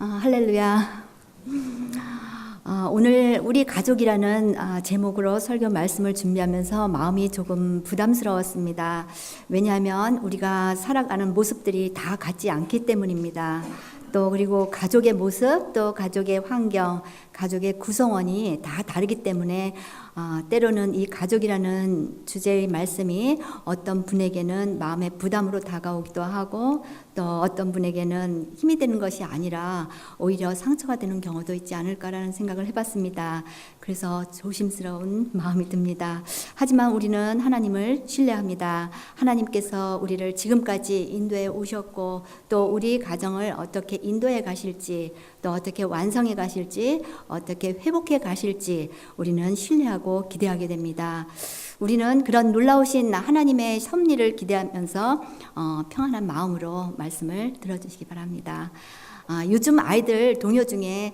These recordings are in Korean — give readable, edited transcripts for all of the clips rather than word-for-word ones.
할렐루야. 오늘 우리 가족이라는 제목으로 설교 말씀을 준비하면서 마음이 조금 부담스러웠습니다. 왜냐하면 우리가 살아가는 모습들이 다 같지 않기 때문입니다. 또 그리고 가족의 모습, 또 가족의 환경, 가족의 구성원이 다 다르기 때문에 때로는 이 가족이라는 주제의 말씀이 어떤 분에게는 마음의 부담으로 다가오기도 하고 또 어떤 분에게는 힘이 되는 것이 아니라 오히려 상처가 되는 경우도 있지 않을까라는 생각을 해봤습니다. 그래서 조심스러운 마음이 듭니다. 하지만 우리는 하나님을 신뢰합니다. 하나님께서 우리를 지금까지 인도해 오셨고 또 우리 가정을 어떻게 인도해 가실지 또 어떻게 완성해 가실지 어떻게 회복해 가실지 우리는 신뢰하고 기대하게 됩니다. 우리는 그런 놀라우신 하나님의 섭리를 기대하면서 평안한 마음으로 말씀을 들어주시기 바랍니다. 요즘 아이들 동요 중에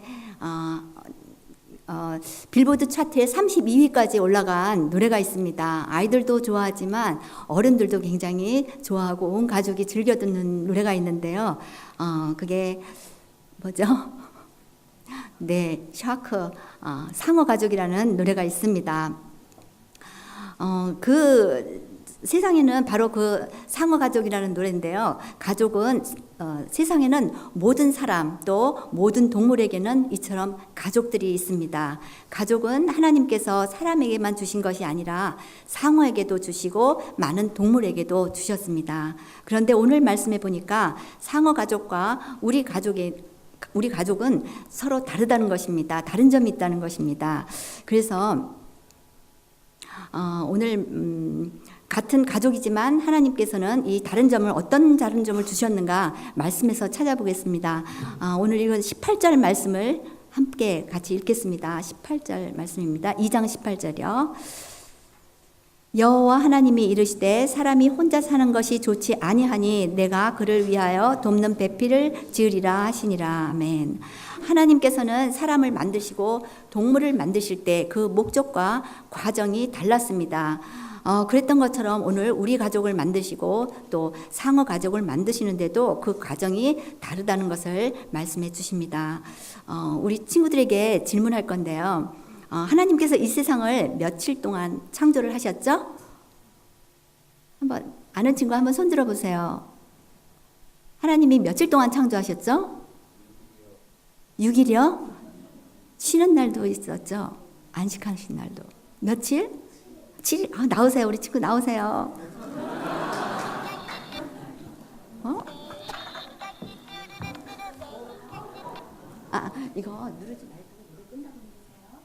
빌보드 차트에 32위까지 올라간 노래가 있습니다. 아이들도 좋아하지만 어른들도 굉장히 좋아하고 온 가족이 즐겨 듣는 노래가 있는데요. 그게 뭐죠? 네, 샤크 상어 가족이라는 노래가 있습니다. 그 세상에는 바로 그 상어 가족이라는 노래인데요. 가족은 세상에는 모든 사람 또 모든 동물에게는 이처럼 가족들이 있습니다. 가족은 하나님께서 사람에게만 주신 것이 아니라 상어에게도 주시고 많은 동물에게도 주셨습니다. 그런데 오늘 말씀해 보니까 상어 가족과 우리 가족은 서로 다르다는 것입니다. 다른 점이 있다는 것입니다. 그래서 오늘 같은 가족이지만 하나님께서는 이 다른 점을 어떤 다른 점을 주셨는가 말씀에서 찾아보겠습니다. 오늘 이건 18절 말씀을 함께 같이 읽겠습니다. 18절 말씀입니다. 2장 18절이요. 여호와 하나님이 이르시되 사람이 혼자 사는 것이 좋지 아니하니 내가 그를 위하여 돕는 배필을 지으리라 하시니라. 아멘. 하나님께서는 사람을 만드시고 동물을 만드실 때 그 목적과 과정이 달랐습니다. 그랬던 것처럼 오늘 우리 가족을 만드시고 또 상어 가족을 만드시는데도 그 과정이 다르다는 것을 말씀해 주십니다. 우리 친구들에게 질문할 건데요. 하나님께서 이 세상을 며칠 동안 창조를 하셨죠? 한번 아는 친구 한번 손 들어 보세요. 하나님이 며칠 동안 창조하셨죠? 6일이요? 쉬는 날도 있었죠? 안식하신 날도. 며칠? 7일? 나오세요. 우리 친구 나오세요. 이거 누르지 말고 노래 끝나고 누르세요.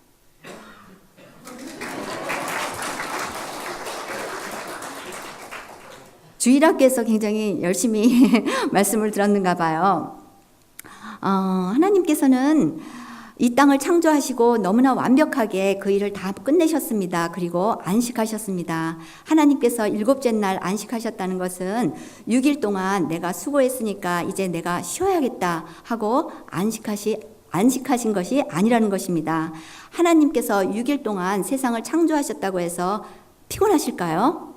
주일학교에서 굉장히 열심히 말씀을 들었는가 봐요. 하나님께서는 이 땅을 창조하시고 너무나 완벽하게 그 일을 다 끝내셨습니다. 그리고 안식하셨습니다. 하나님께서 7째 날 안식하셨다는 것은 6일 동안 내가 수고했으니까 이제 내가 쉬어야겠다 하고 안식하신 것이 아니라는 것입니다. 하나님께서 6일 동안 세상을 창조하셨다고 해서 피곤하실까요?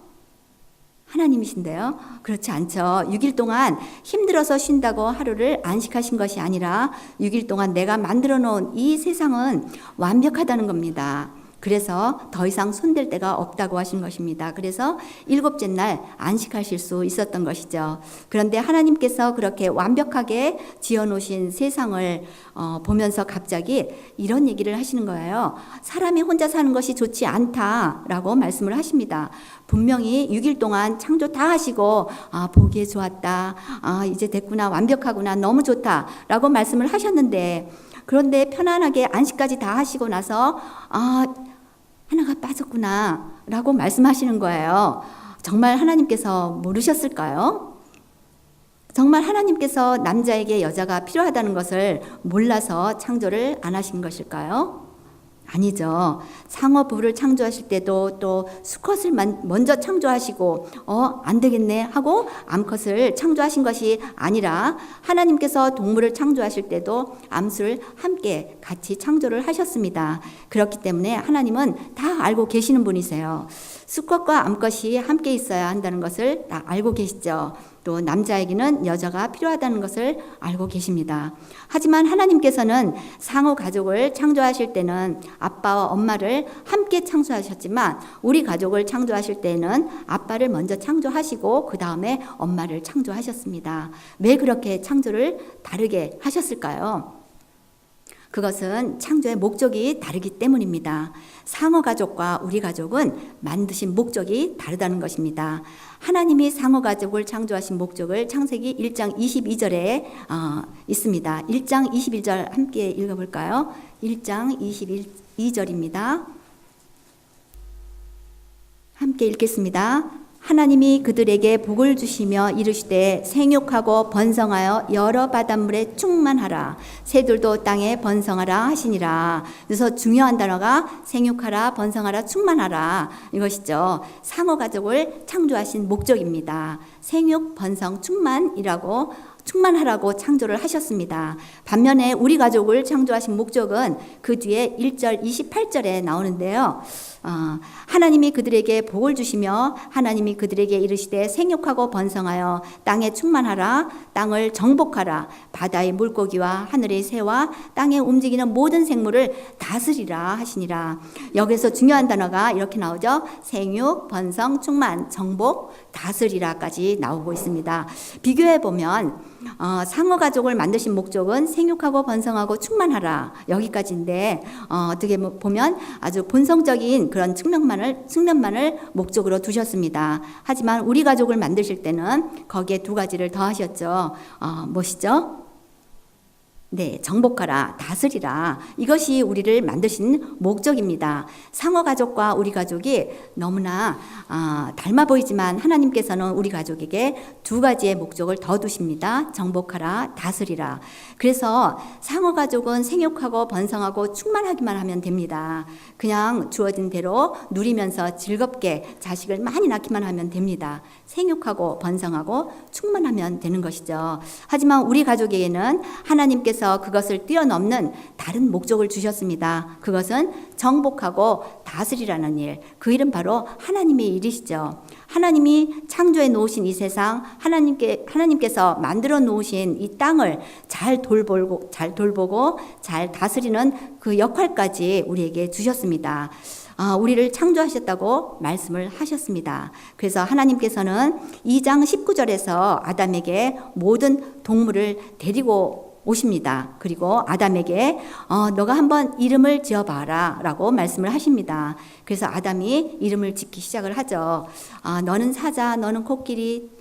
하나님이신데요. 그렇지 않죠. 6일 동안 힘들어서 쉰다고 하루를 안식하신 것이 아니라 6일 동안 내가 만들어 놓은 이 세상은 완벽하다는 겁니다. 그래서 더 이상 손댈 데가 없다고 하신 것입니다. 그래서 7째 날 안식하실 수 있었던 것이죠. 그런데 하나님께서 그렇게 완벽하게 지어놓으신 세상을 보면서 갑자기 이런 얘기를 하시는 거예요. 사람이 혼자 사는 것이 좋지 않다라고 말씀을 하십니다. 분명히 6일 동안 창조 다 하시고 보기에 좋았다. 이제 됐구나. 완벽하구나. 너무 좋다라고 말씀을 하셨는데 그런데 편안하게 안식까지 다 하시고 나서 하나가 빠졌구나 라고 말씀하시는 거예요. 정말 하나님께서 모르셨을까요? 정말 하나님께서 남자에게 여자가 필요하다는 것을 몰라서 창조를 안 하신 것일까요? 아니죠. 상어 부부를 창조하실 때도 또 수컷을 먼저 창조하시고 안 되겠네 하고 암컷을 창조하신 것이 아니라 하나님께서 동물을 창조하실 때도 암수를 함께 같이 창조를 하셨습니다. 그렇기 때문에 하나님은 다 알고 계시는 분이세요. 수컷과 암컷이 함께 있어야 한다는 것을 다 알고 계시죠. 또 남자에게는 여자가 필요하다는 것을 알고 계십니다. 하지만 하나님께서는 상호 가족을 창조하실 때는 아빠와 엄마를 함께 창조하셨지만 우리 가족을 창조하실 때는 아빠를 먼저 창조하시고 그 다음에 엄마를 창조하셨습니다. 왜 그렇게 창조를 다르게 하셨을까요? 그것은 창조의 목적이 다르기 때문입니다. 상어 가족과 우리 가족은 만드신 목적이 다르다는 것입니다. 하나님이 상어 가족을 창조하신 목적을 창세기 1장 22절에 있습니다. 1장 21절 함께 읽어볼까요? 1장 22절입니다. 함께 읽겠습니다. 하나님이 그들에게 복을 주시며 이르시되 생육하고 번성하여 여러 바닷물에 충만하라. 새들도 땅에 번성하라 하시니라. 그래서 중요한 단어가 생육하라, 번성하라, 충만하라 이것이죠. 상어 가족을 창조하신 목적입니다. 생육, 번성, 충만하라고 창조를 하셨습니다. 반면에 우리 가족을 창조하신 목적은 그 뒤에 1절 28절에 나오는데요. 하나님이 그들에게 복을 주시며 하나님이 그들에게 이르시되 생육하고 번성하여 땅에 충만하라. 땅을 정복하라. 바다의 물고기와 하늘의 새와 땅에 움직이는 모든 생물을 다스리라 하시니라. 여기서 중요한 단어가 이렇게 나오죠. 생육, 번성, 충만, 정복, 다스리라까지 나오고 있습니다. 비교해 보면 상어 가족을 만드신 목적은 생육하고 번성하고 충만하라 여기까지인데 어떻게 보면 아주 본성적인 그런 측면만을 목적으로 두셨습니다. 하지만 우리 가족을 만드실 때는 거기에 두 가지를 더하셨죠. 무엇이죠? 네, 정복하라, 다스리라. 이것이 우리를 만드신 목적입니다. 상어 가족과 우리 가족이 너무나 닮아 보이지만 하나님께서는 우리 가족에게 두 가지의 목적을 더 두십니다. 정복하라, 다스리라. 그래서 상어 가족은 생육하고 번성하고 충만하기만 하면 됩니다. 그냥 주어진 대로 누리면서 즐겁게 자식을 많이 낳기만 하면 됩니다. 생육하고 번성하고 충만하면 되는 것이죠. 하지만 우리 가족에게는 하나님께서 그것을 뛰어넘는 다른 목적을 주셨습니다. 그것은 정복하고 다스리라는 일. 그 일은 바로 하나님의 일이시죠. 하나님이 창조해 놓으신 이 세상, 하나님께서 만들어 놓으신 이 땅을 잘 돌보고 잘 다스리는 그 역할까지 우리에게 주셨습니다. 우리를 창조하셨다고 말씀을 하셨습니다. 그래서 하나님께서는 2장 19절에서 아담에게 모든 동물을 데리고 오십니다. 그리고 아담에게 너가 한번 이름을 지어봐라 라고 말씀을 하십니다. 그래서 아담이 이름을 짓기 시작을 하죠. 너는 사자, 너는 코끼리,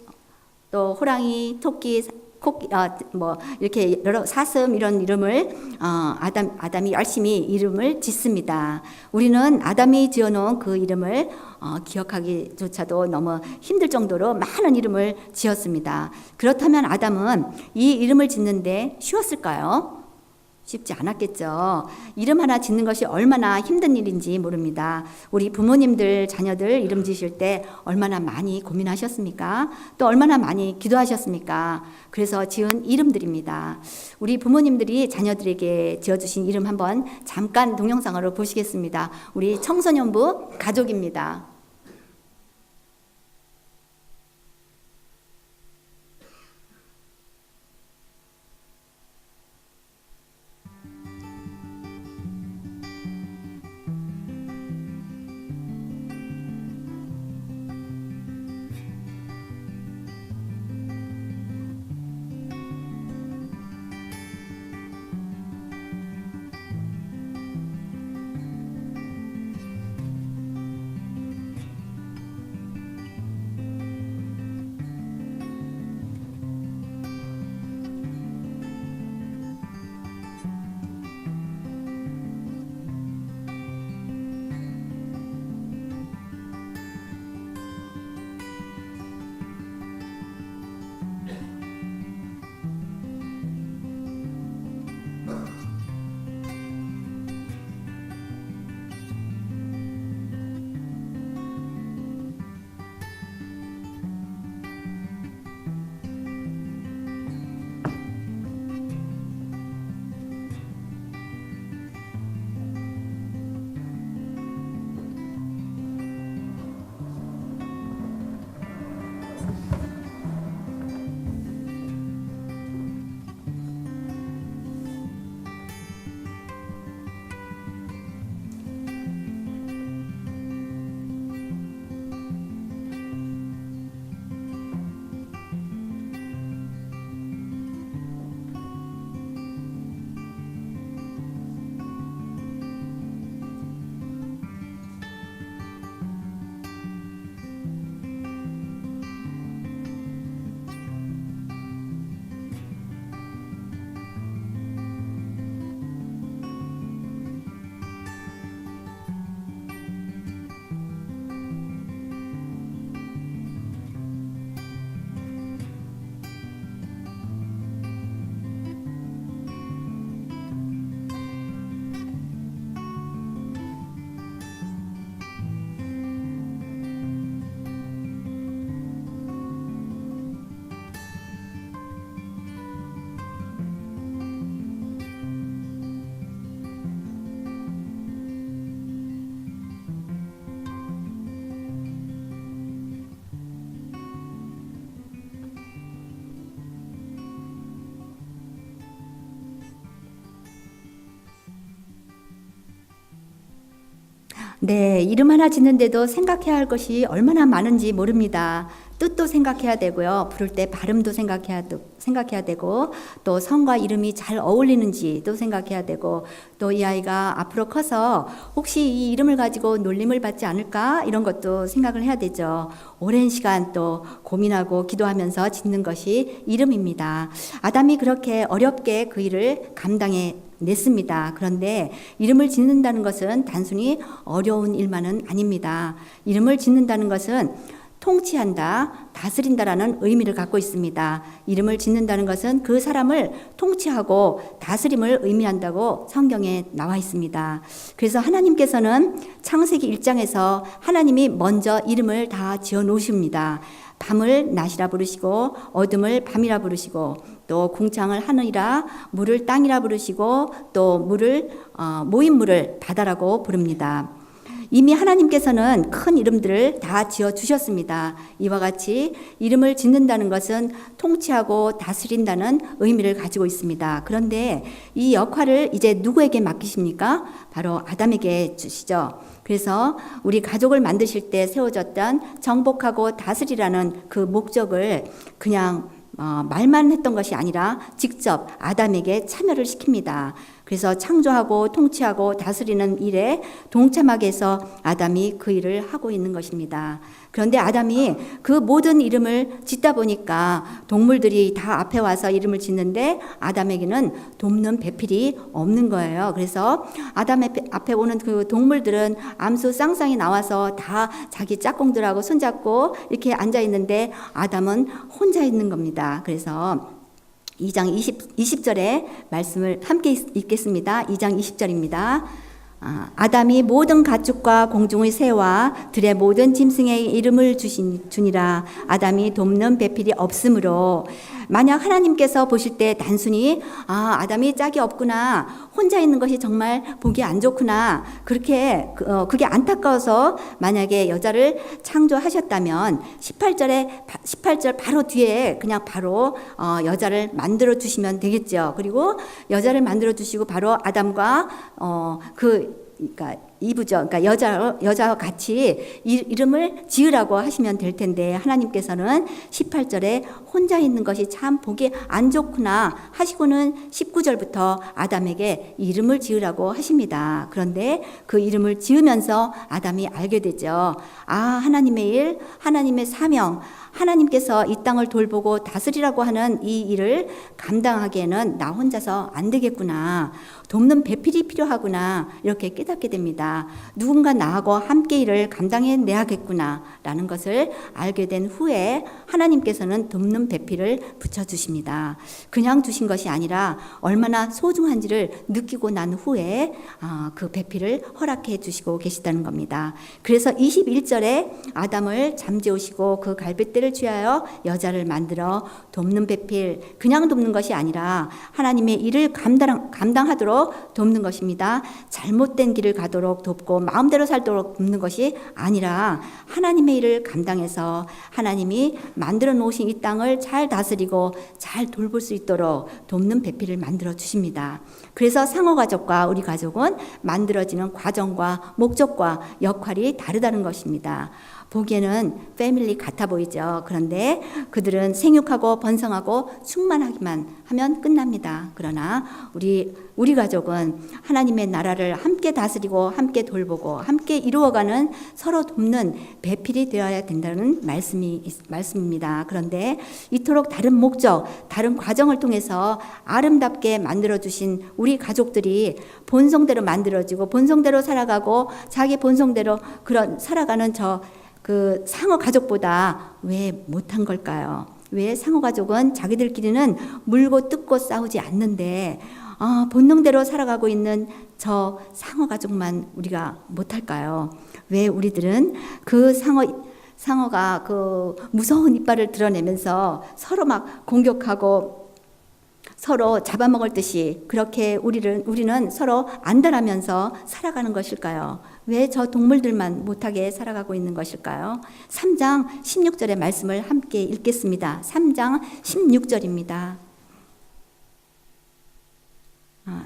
또 호랑이, 토끼, 이렇게 여러 사슴 이런 이름을 아담이 열심히 이름을 짓습니다. 우리는 아담이 지어놓은 그 이름을 기억하기조차도 너무 힘들 정도로 많은 이름을 지었습니다. 그렇다면 아담은 이 이름을 짓는데 쉬웠을까요? 쉽지 않았겠죠. 이름 하나 짓는 것이 얼마나 힘든 일인지 모릅니다. 우리 부모님들 자녀들 이름 지실 때 얼마나 많이 고민하셨습니까? 또 얼마나 많이 기도하셨습니까? 그래서 지은 이름들입니다. 우리 부모님들이 자녀들에게 지어주신 이름 한번 잠깐 동영상으로 보시겠습니다. 우리 청소년부 가족입니다. 네, 이름 하나 짓는데도 생각해야 할 것이 얼마나 많은지 모릅니다. 뜻도 생각해야 되고요. 부를 때 발음도 생각해야 되고, 또 성과 이름이 잘 어울리는지도 생각해야 되고, 또 이 아이가 앞으로 커서 혹시 이 이름을 가지고 놀림을 받지 않을까? 이런 것도 생각을 해야 되죠. 오랜 시간 또 고민하고 기도하면서 짓는 것이 이름입니다. 아담이 그렇게 어렵게 그 일을 감당해 냈습니다. 그런데 이름을 짓는다는 것은 단순히 어려운 일만은 아닙니다. 이름을 짓는다는 것은 통치한다, 다스린다라는 의미를 갖고 있습니다. 이름을 짓는다는 것은 그 사람을 통치하고 다스림을 의미한다고 성경에 나와 있습니다. 그래서 하나님께서는 창세기 1장에서 하나님이 먼저 이름을 다 지어 놓으십니다. 밤을 낮이라 부르시고 어둠을 밤이라 부르시고 또 궁창을 하늘이라 물을 땅이라 부르시고 또 물을 모인 물을 바다라고 부릅니다. 이미 하나님께서는 큰 이름들을 다 지어 주셨습니다. 이와 같이 이름을 짓는다는 것은 통치하고 다스린다는 의미를 가지고 있습니다. 그런데 이 역할을 이제 누구에게 맡기십니까? 바로 아담에게 주시죠. 그래서 우리 가족을 만드실 때 세워졌던 정복하고 다스리라는 그 목적을 그냥 말만 했던 것이 아니라 직접 아담에게 참여를 시킵니다. 그래서 창조하고 통치하고 다스리는 일에 동참하게 해서 아담이 그 일을 하고 있는 것입니다. 그런데 아담이 그 모든 이름을 짓다 보니까 동물들이 다 앞에 와서 이름을 짓는데 아담에게는 돕는 배필이 없는 거예요. 그래서 아담 앞에 오는 그 동물들은 암수 쌍쌍이 나와서 다 자기 짝꿍들하고 손잡고 이렇게 앉아 있는데 아담은 혼자 있는 겁니다. 그래서 2장 20절의 말씀을 함께 읽겠습니다. 2장 20절입니다. 아담이 모든 가축과 공중의 새와 들의 모든 짐승의 이름을 주니라. 아담이 돕는 배필이 없으므로. 만약 하나님께서 보실 때 단순히 아담이 짝이 없구나, 혼자 있는 것이 정말 보기 안 좋구나, 그게 안타까워서 만약에 여자를 창조하셨다면 18절 바로 뒤에 그냥 바로 여자를 만들어 주시면 되겠죠. 그리고 여자를 만들어 주시고 바로 아담과 그러니까 이브죠. 그러니까 여자와 같이 이름을 지으라고 하시면 될 텐데 하나님께서는 18절에 혼자 있는 것이 참 보기 안 좋구나 하시고는 19절부터 아담에게 이름을 지으라고 하십니다. 그런데 그 이름을 지으면서 아담이 알게 되죠. 하나님의 일, 하나님의 사명, 하나님께서 이 땅을 돌보고 다스리라고 하는 이 일을 감당하기에는 나 혼자서 안 되겠구나. 돕는 배필이 필요하구나. 이렇게 깨닫게 됩니다. 누군가 나하고 함께 일을 감당해 내야겠구나 라는 것을 알게 된 후에 하나님께서는 돕는 배필을 붙여주십니다. 그냥 주신 것이 아니라 얼마나 소중한지를 느끼고 난 후에 그 배필을 허락해 주시고 계시다는 겁니다. 그래서 21절에 아담을 잠재우시고 그 갈빗대를 취하여 여자를 만들어 돕는 배필, 그냥 돕는 것이 아니라 하나님의 일을 감당하도록 돕는 것입니다. 잘못된 길을 가도록 돕고 마음대로 살도록 돕는 것이 아니라 하나님의 일을 감당해서 하나님이 만들어 놓으신 이 땅을 잘 다스리고 잘 돌볼 수 있도록 돕는 배필을 만들어 주십니다. 그래서 상어가족과 우리 가족은 만들어지는 과정과 목적과 역할이 다르다는 것입니다. 보기에는 패밀리 같아 보이죠. 그런데 그들은 생육하고 번성하고 충만하기만 하면 끝납니다. 그러나 우리 가족은 하나님의 나라를 함께 다스리고 함께 돌보고 함께 이루어가는 서로 돕는 배필이 되어야 된다는 말씀입니다. 그런데 이토록 다른 목적, 다른 과정을 통해서 아름답게 만들어주신 우리 가족들이 본성대로 만들어지고 본성대로 살아가고 자기 본성대로 살아가는 그 상어 가족보다 왜 못한 걸까요? 왜 상어 가족은 자기들끼리는 물고 뜯고 싸우지 않는데 본능대로 살아가고 있는 저 상어 가족만 우리가 못할까요? 왜 우리들은 그 상어가 그 무서운 이빨을 드러내면서 서로 막 공격하고 서로 잡아먹을 듯이 그렇게 우리는 서로 안달하면서 살아가는 것일까요? 왜 저 동물들만 못하게 살아가고 있는 것일까요? 3장 16절의 말씀을 함께 읽겠습니다. 3장 16절입니다.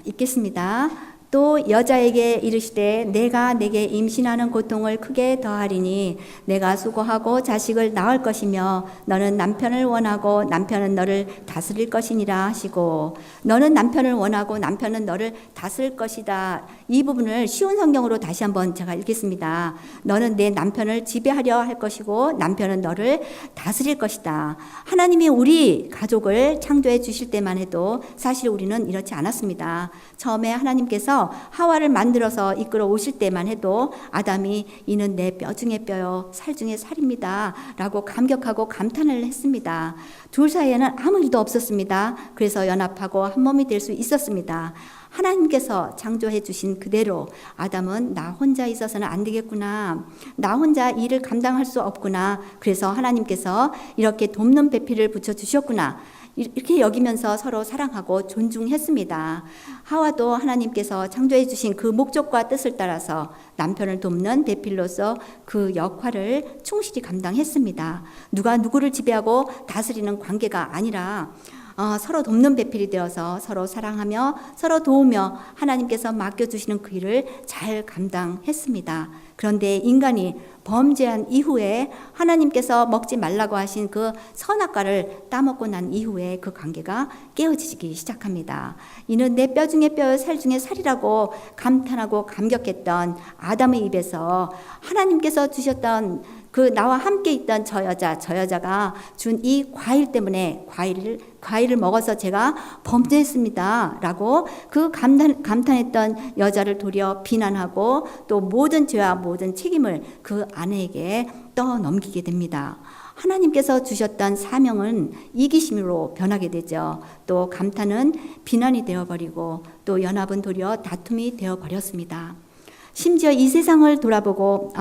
읽겠습니다. 또 여자에게 이르시되 내가 내게 임신하는 고통을 크게 더하리니 내가 수고하고 자식을 낳을 것이며 너는 남편을 원하고 남편은 너를 다스릴 것이니라 하시고, 너는 남편을 원하고 남편은 너를 다스릴 것이다. 이 부분을 쉬운 성경으로 다시 한번 제가 읽겠습니다. 너는 내 남편을 지배하려 할 것이고 남편은 너를 다스릴 것이다. 하나님이 우리 가족을 창조해 주실 때만 해도 사실 우리는 이렇지 않았습니다. 처음에 하나님께서 하와를 만들어서 이끌어 오실 때만 해도 아담이 이는 내 뼈 중에 뼈요 살 중에 살입니다 라고 감격하고 감탄을 했습니다. 둘 사이에는 아무 일도 없었습니다. 그래서 연합하고 한 몸이 될 수 있었습니다. 하나님께서 창조해 주신 그대로 아담은 나 혼자 있어서는 안 되겠구나, 나 혼자 일을 감당할 수 없구나, 그래서 하나님께서 이렇게 돕는 배필을 붙여주셨구나, 이렇게 여기면서 서로 사랑하고 존중했습니다. 하와도 하나님께서 창조해 주신 그 목적과 뜻을 따라서 남편을 돕는 배필로서 그 역할을 충실히 감당했습니다. 누가 누구를 지배하고 다스리는 관계가 아니라 서로 돕는 배필이 되어서 서로 사랑하며 서로 도우며 하나님께서 맡겨주시는 그 일을 잘 감당했습니다. 그런데 인간이 범죄한 이후에 하나님께서 먹지 말라고 하신 그 선악과를 따먹고 난 이후에 그 관계가 깨어지기 시작합니다. 이는 내 뼈 중에 뼈, 살 중에 살이라고 감탄하고 감격했던 아담의 입에서 하나님께서 주셨던 그 나와 함께 있던 저 여자가 준 이 과일 때문에 과일을 먹어서 제가 범죄했습니다 라고 그 감탄했던 여자를 도리어 비난하고 또 모든 죄와 모든 책임을 그 아내에게 떠넘기게 됩니다. 하나님께서 주셨던 사명은 이기심으로 변하게 되죠. 또 감탄은 비난이 되어버리고 또 연합은 도리어 다툼이 되어버렸습니다. 심지어 이 세상을 돌보고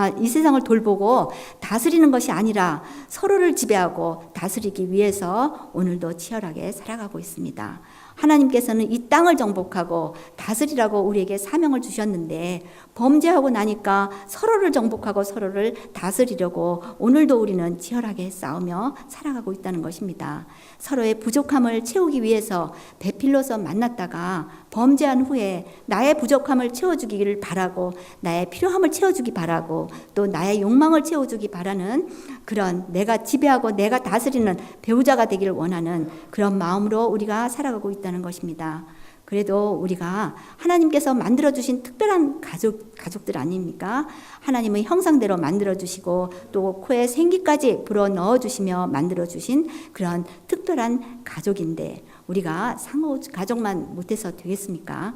다스리는 것이 아니라 서로를 지배하고 다스리기 위해서 오늘도 치열하게 살아가고 있습니다. 하나님께서는 이 땅을 정복하고 다스리라고 우리에게 사명을 주셨는데 범죄하고 나니까 서로를 정복하고 서로를 다스리려고 오늘도 우리는 치열하게 싸우며 살아가고 있다는 것입니다. 서로의 부족함을 채우기 위해서 배필로서 만났다가 범죄한 후에 나의 부족함을 채워주기를 바라고 나의 필요함을 채워주기 바라고 또 나의 욕망을 채워주기 바라는 그런 내가 지배하고 내가 다스리는 배우자가 되기를 원하는 그런 마음으로 우리가 살아가고 있다는 것입니다. 그래도 우리가 하나님께서 만들어주신 특별한 가족들 아닙니까? 하나님의 형상대로 만들어주시고 또 코에 생기까지 불어넣어주시며 만들어주신 그런 특별한 가족인데 우리가 상호 가족만 못해서 되겠습니까?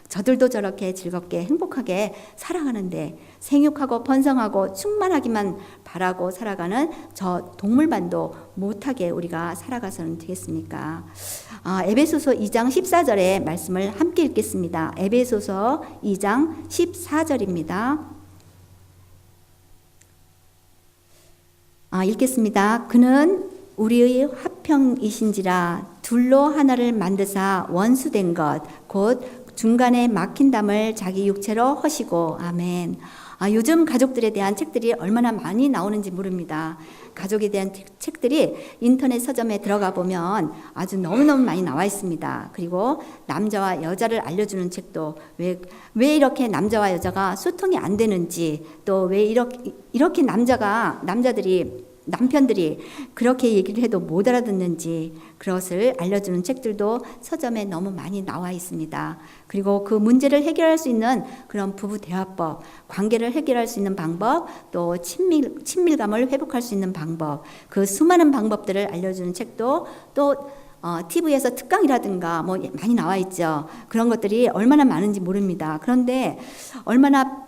저들도 저렇게 즐겁게 행복하게 살아가는데 생육하고 번성하고 충만하기만 바라고 살아가는 저 동물만도 못하게 우리가 살아가서는 되겠습니까? 에베소서 2장 14절의 말씀을 함께 읽겠습니다. 에베소서 2장 14절입니다. 읽겠습니다. 그는 우리의 화평이신지라 둘로 하나를 만드사 원수된 것 곧 중간에 막힌 담을 자기 육체로 허시고. 아멘. 요즘 가족들에 대한 책들이 얼마나 많이 나오는지 모릅니다. 가족에 대한 책들이 인터넷 서점에 들어가 보면 아주 너무너무 많이 나와 있습니다. 그리고 남자와 여자를 알려주는 책도 왜 이렇게 남자와 여자가 소통이 안 되는지 또 왜 이렇게 남편들이 그렇게 얘기를 해도 못 알아듣는지 그것을 알려주는 책들도 서점에 너무 많이 나와 있습니다. 그리고 그 문제를 해결할 수 있는 그런 부부 대화법, 관계를 해결할 수 있는 방법, 또 친밀감을 회복할 수 있는 방법, 그 수많은 방법들을 알려주는 책도 또 TV에서 특강이라든가 뭐 많이 나와 있죠. 그런 것들이 얼마나 많은지 모릅니다. 그런데 얼마나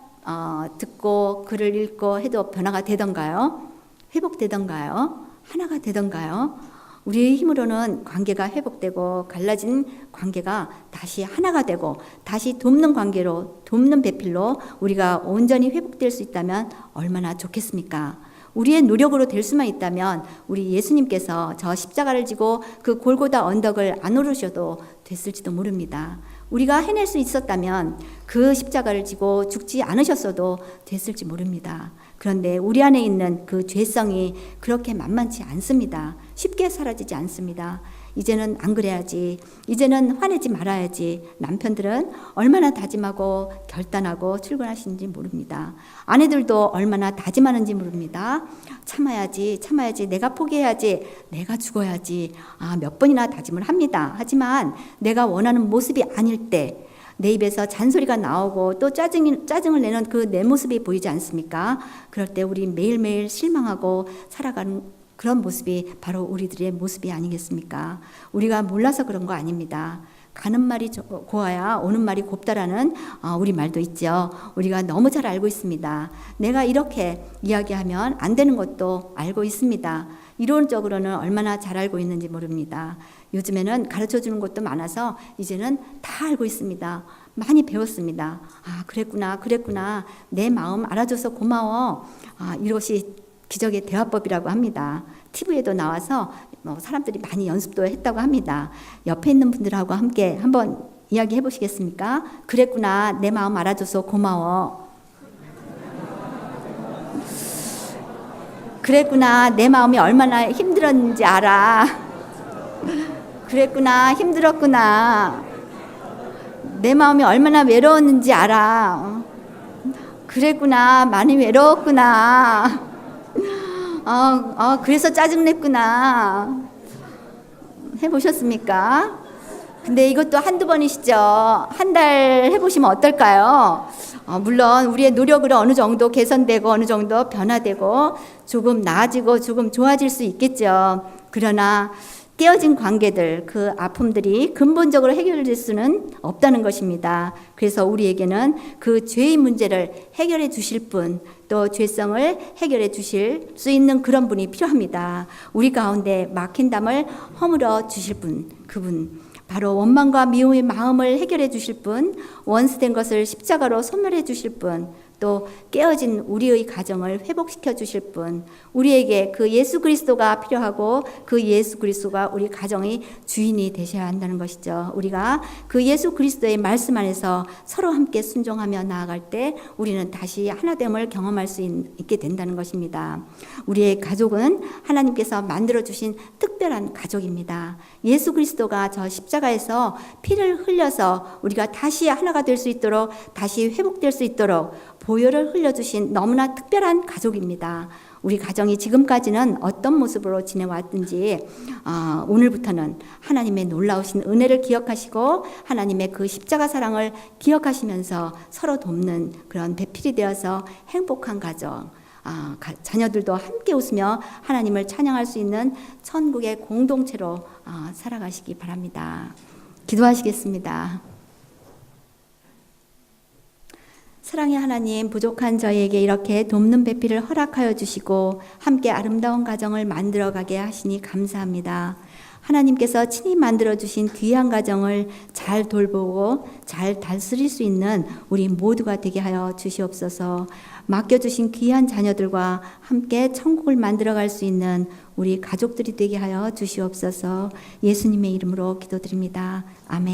듣고 글을 읽고 해도 변화가 되던가요? 회복되던가요? 하나가 되던가요? 우리의 힘으로는 관계가 회복되고 갈라진 관계가 다시 하나가 되고 다시 돕는 관계로 돕는 배필로 우리가 온전히 회복될 수 있다면 얼마나 좋겠습니까? 우리의 노력으로 될 수만 있다면 우리 예수님께서 저 십자가를 지고 그 골고다 언덕을 안 오르셔도 됐을지도 모릅니다. 우리가 해낼 수 있었다면 그 십자가를 지고 죽지 않으셨어도 됐을지 모릅니다. 그런데 우리 안에 있는 그 죄성이 그렇게 만만치 않습니다. 쉽게 사라지지 않습니다. 이제는 안 그래야지. 이제는 화내지 말아야지. 남편들은 얼마나 다짐하고 결단하고 출근하시는지 모릅니다. 아내들도 얼마나 다짐하는지 모릅니다. 참아야지, 참아야지. 내가 포기해야지. 내가 죽어야지. 몇 번이나 다짐을 합니다. 하지만 내가 원하는 모습이 아닐 때 내 입에서 잔소리가 나오고 또 짜증을 내는 그 내 모습이 보이지 않습니까? 그럴 때 우리 매일매일 실망하고 살아가는 그런 모습이 바로 우리들의 모습이 아니겠습니까? 우리가 몰라서 그런 거 아닙니다. 가는 말이 고와야 오는 말이 곱다라는 우리 말도 있죠. 우리가 너무 잘 알고 있습니다. 내가 이렇게 이야기하면 안 되는 것도 알고 있습니다. 이론적으로는 얼마나 잘 알고 있는지 모릅니다. 요즘에는 가르쳐주는 것도 많아서 이제는 다 알고 있습니다. 많이 배웠습니다. 그랬구나. 내 마음 알아줘서 고마워. 이것이 기적의 대화법이라고 합니다. TV에도 나와서 사람들이 많이 연습도 했다고 합니다. 옆에 있는 분들하고 함께 한번 이야기해 보시겠습니까? 그랬구나. 내 마음 알아줘서 고마워. 그랬구나. 내 마음이 얼마나 힘들었는지 알아. 그랬구나. 힘들었구나. 내 마음이 얼마나 외로웠는지 알아. 그랬구나. 많이 외로웠구나. 그래서 짜증냈구나. 해보셨습니까? 근데 이것도 한두 번이시죠. 한 달 해보시면 어떨까요? 물론 우리의 노력으로 어느 정도 개선되고 어느 정도 변화되고 조금 나아지고 조금 좋아질 수 있겠죠. 그러나 깨어진 관계들, 그 아픔들이 근본적으로 해결될 수는 없다는 것입니다. 그래서 우리에게는 그 죄의 문제를 해결해 주실 분, 또 죄성을 해결해 주실 수 있는 그런 분이 필요합니다. 우리 가운데 막힌 담을 허물어 주실 분, 그분. 바로 원망과 미움의 마음을 해결해 주실 분, 원수된 것을 십자가로 소멸해 주실 분, 또 깨어진 우리의 가정을 회복시켜 주실 분, 우리에게 그 예수 그리스도가 필요하고 그 예수 그리스도가 우리 가정의 주인이 되셔야 한다는 것이죠. 우리가 그 예수 그리스도의 말씀 안에서 서로 함께 순종하며 나아갈 때 우리는 다시 하나됨을 경험할 수 있게 된다는 것입니다. 우리의 가족은 하나님께서 만들어 주신 특별한 가족입니다. 예수 그리스도가 저 십자가에서 피를 흘려서 우리가 다시 하나가 될 수 있도록, 다시 회복될 수 있도록 보혈을 흘려주신 너무나 특별한 가족입니다. 우리 가정이 지금까지는 어떤 모습으로 지내왔든지 오늘부터는 하나님의 놀라우신 은혜를 기억하시고 하나님의 그 십자가 사랑을 기억하시면서 서로 돕는 그런 배필이 되어서 행복한 가정, 자녀들도 함께 웃으며 하나님을 찬양할 수 있는 천국의 공동체로 살아가시기 바랍니다. 기도하시겠습니다. 사랑의 하나님, 부족한 저희에게 이렇게 돕는 배필을 허락하여 주시고 함께 아름다운 가정을 만들어가게 하시니 감사합니다. 하나님께서 친히 만들어주신 귀한 가정을 잘 돌보고 잘 다스릴 수 있는 우리 모두가 되게 하여 주시옵소서. 맡겨주신 귀한 자녀들과 함께 천국을 만들어갈 수 있는 우리 가족들이 되게 하여 주시옵소서. 예수님의 이름으로 기도드립니다. 아멘.